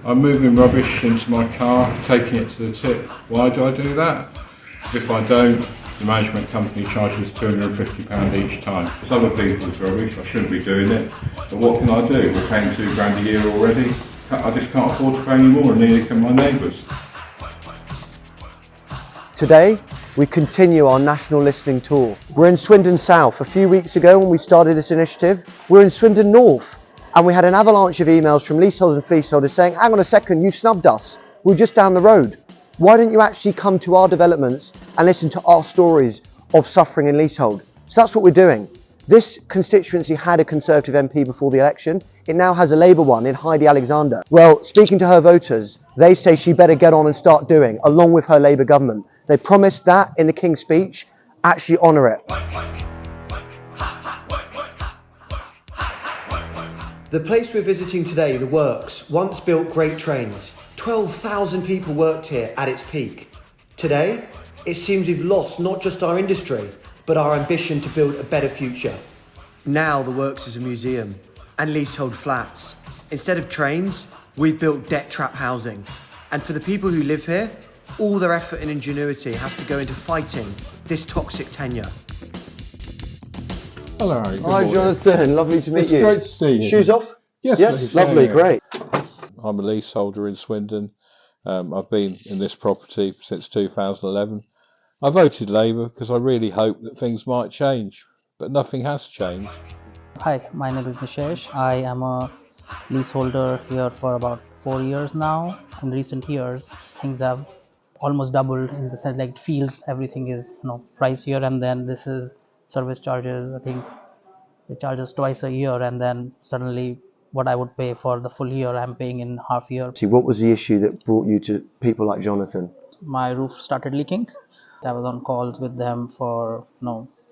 I'm moving rubbish into my car, taking it to the tip. Why do I do that? If I don't, the management company charges £250 each time. It's other people's rubbish, I shouldn't be doing it. But what can I do? We're paying £2 a year already. I just can't afford to pay any more, and neither can my neighbours. Today, we continue our national listening tour. We're in Swindon South. A few weeks ago when we started this initiative, we're in Swindon North, and we had an avalanche of emails from leaseholders and freeholders saying, hang on a second, you snubbed us. We're just down the road. Why don't you actually come to our developments and listen to our stories of suffering in leasehold? So that's what we're doing. This constituency had a Conservative MP before the election. It now has a Labour one in Heidi Alexander. Well, speaking to her voters, they say she better get on and start doing, along with her Labour government. They promised that in the King's speech, actually honour it. The place we're visiting today, The Works, once built great trains. 12,000 people worked here at its peak. Today, it seems we've lost not just our industry, but our ambition to build a better future. Now The Works is a museum and leasehold flats. Instead of trains, we've built debt trap housing. And for the people who live here, all their effort and ingenuity has to go into fighting this toxic tenure. Hello. Hi Jonathan, lovely to meet you. It's great to see you. Shoes off? Yes, please. Lovely, yeah. Great. I'm a leaseholder in Swindon. I've been in this property since 2011. I voted Labour because I really hoped that things might change, but nothing has changed. Hi, my name is Nishesh. I am a leaseholder here for about 4 years now. In recent years, things have almost doubled in the sense like it feels everything is pricier, and then this is service charges. I think they charge us twice a year, and then suddenly what I would pay for the full year I'm paying in half year. See, what was the issue that brought you to people like Jonathan? My roof started leaking. I was on calls with them for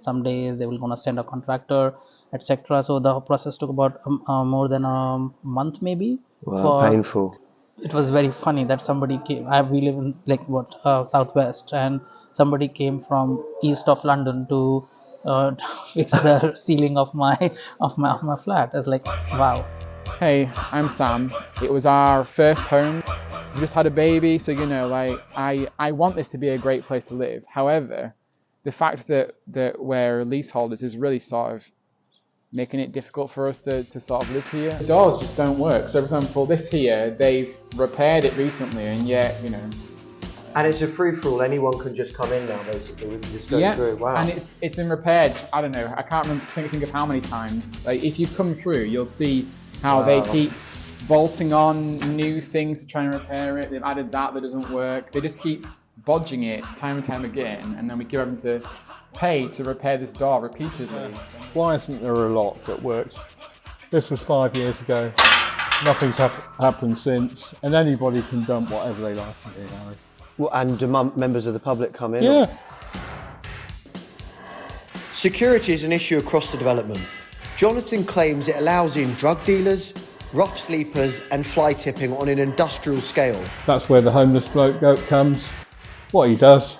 some days they will gonna send a contractor, etc. So the process took about more than a month maybe. Wow, painful. It was very funny that somebody came. We live in southwest, and somebody came from east of London to fix the ceiling of my flat. I was like, wow. Hey, I'm Sam. It was our first home. We just had a baby, so I want this to be a great place to live. However, the fact that we're leaseholders is really sort of making it difficult for us to sort of live here. The doors just don't work. So for example, this here, they've repaired it recently, and yet, And it's a free-for-all, anyone can just come in now, basically. We can just go through. Wow. And it's been repaired, I don't know, I can't think of how many times. Like, if you come through, you'll see how they keep bolting on new things to try and repair it. They've added that doesn't work. They just keep bodging it time and time again, and then we give them to pay to repair this door repeatedly. Why isn't there a lock that works? This was 5 years ago. Nothing's happened since, and anybody can dump whatever they like in here, Harry. Well, and do members of the public come in? Yeah. Security is an issue across the development. Jonathan claims it allows in drug dealers, rough sleepers and fly tipping on an industrial scale. That's where the homeless bloke comes. What he does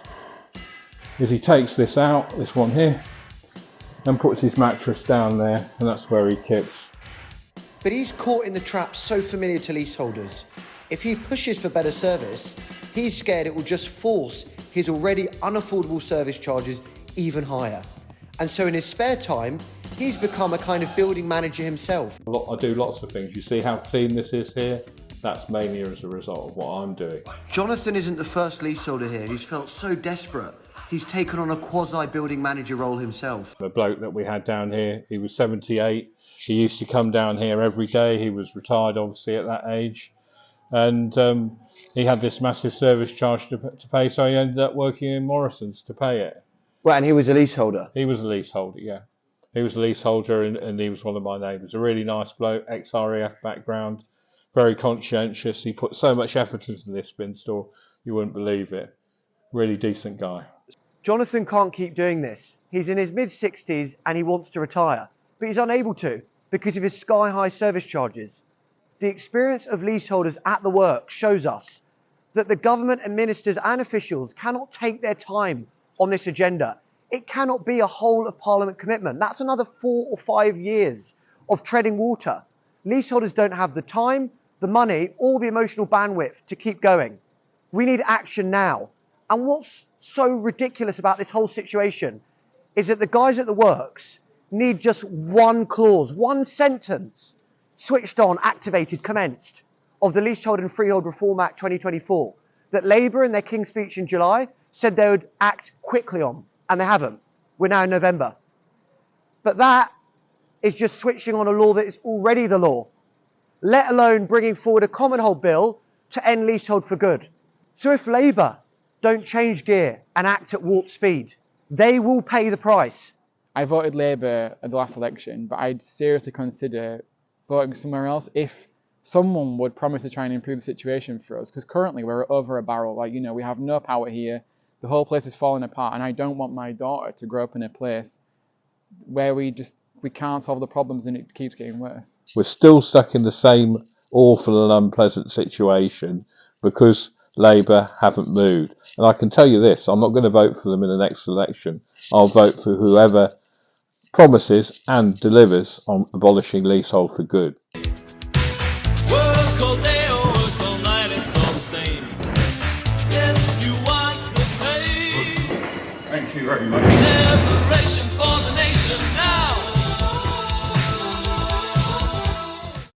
is he takes this out, this one here, and puts his mattress down there, and that's where he kips. But he's caught in the trap so familiar to leaseholders. If he pushes for better service, he's scared it will just force his already unaffordable service charges even higher. And so in his spare time, he's become a kind of building manager himself. I do lots of things. You see how clean this is here? That's mainly as a result of what I'm doing. Jonathan isn't the first leaseholder here who's felt so desperate he's taken on a quasi-building manager role himself. The bloke that we had down here, he was 78. He used to come down here every day. He was retired, obviously, at that age. And he had this massive service charge to pay, so he ended up working in Morrison's to pay it. Well, and he was a leaseholder? He was a leaseholder, yeah. He was a leaseholder, and he was one of my neighbours. A really nice bloke, ex-RAF background, very conscientious. He put so much effort into this bin store, you wouldn't believe it. Really decent guy. Jonathan can't keep doing this. He's in his mid-60s and he wants to retire, but he's unable to because of his sky-high service charges. The experience of leaseholders at the work shows us that the government and ministers and officials cannot take their time on this agenda. It cannot be a whole of Parliament commitment. That's another 4 or 5 years of treading water. Leaseholders don't have the time, the money, or the emotional bandwidth to keep going. We need action now. And what's so ridiculous about this whole situation is that the guys at the works need just one clause, one sentence, switched on, activated, commenced, of the Leasehold and Freehold Reform Act 2024, that Labour in their King's Speech in July said they would act quickly on, and they haven't. We're now in November. But that is just switching on a law that is already the law, let alone bringing forward a commonhold bill to end leasehold for good. So if Labour don't change gear and act at warp speed, they will pay the price. I voted Labour at the last election, but I'd seriously consider voting somewhere else if someone would promise to try and improve the situation for us, because currently we're over a barrel. Like, you know, we have no power here, the whole place is falling apart, and I don't want my daughter to grow up in a place where we can't solve the problems and it keeps getting worse. We're still stuck in the same awful and unpleasant situation because Labour haven't moved. And I can tell you this, I'm not going to vote for them in the next election. I'll vote for whoever promises and delivers on abolishing leasehold for good. Work all day or work all night, it's all the same. If you want the pay, Thank you very much.